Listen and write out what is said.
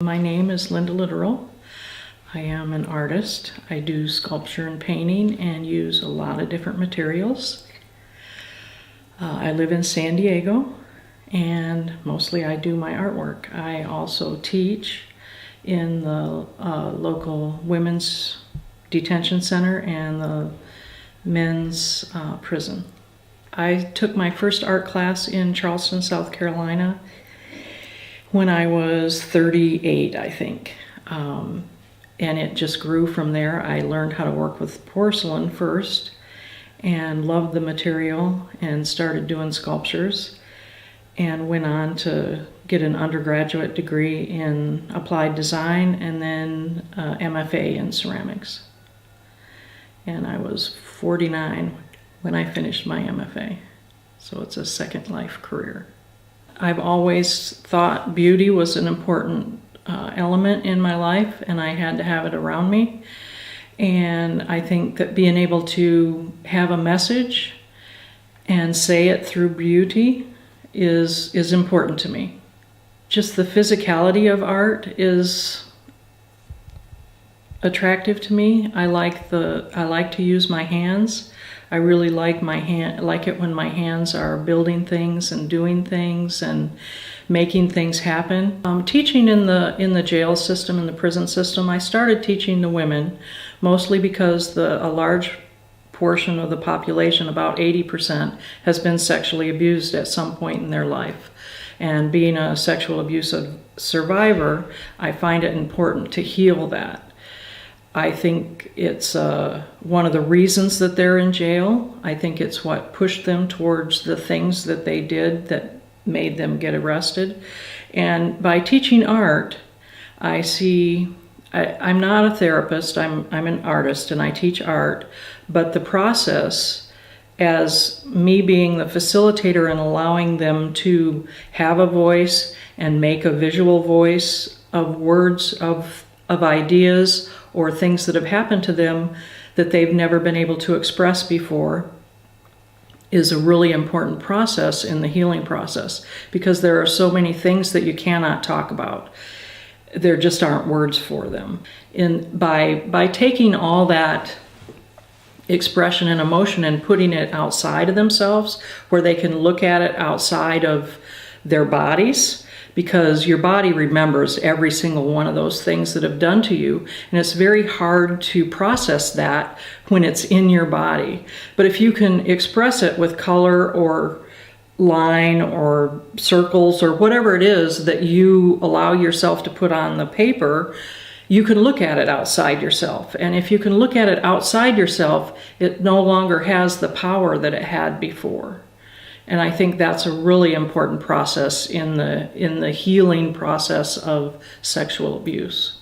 My name is Litteral. I am an artist. I do sculpture and painting and use a lot of different materials. I live in San Diego and mostly I do my artwork. I also teach in the local women's detention center and the men's prison. I took my first art class in Charleston, South Carolina when I was 38, I think. And it just grew from there. I learned how to work with porcelain first and loved the material and started doing sculptures and went on to get an undergraduate degree in applied design and then MFA in ceramics. And I was 49 when I finished my MFA. So it's a second life career. I've always thought beauty was an important element in my life, and I had to have it around me. And I think that being able to have a message and say it through beauty is important to me. Just the physicality of art is attractive to me. I like to use my hands. I really like it when my hands are building things and doing things and making things happen. Teaching in the jail system, in the prison system, I started teaching the women, mostly because a large portion of the population, about 80%, has been sexually abused at some point in their life. And being a sexual abuse survivor, I find it important to heal that. I think it's one of the reasons that they're in jail. I think it's what pushed them towards the things that they did that made them get arrested. And by teaching art, I see, I'm not a therapist, I'm an artist and I teach art, but the process, as me being the facilitator and allowing them to have a voice and make a visual voice of words, of ideas or things that have happened to them that they've never been able to express before, is a really important process in the healing process, because there are so many things that you cannot talk about. There just aren't words for them. And by taking all that expression and emotion and putting it outside of themselves, where they can look at it outside of their bodies, because your body remembers every single one of those things that have done to you, and it's very hard to process that when it's in your body. But if you can express it with color or line or circles or whatever it is that you allow yourself to put on the paper, you can look at it outside yourself. And if you can look at it outside yourself, it no longer has the power that it had before. And I think that's a really important process in the healing process of sexual abuse.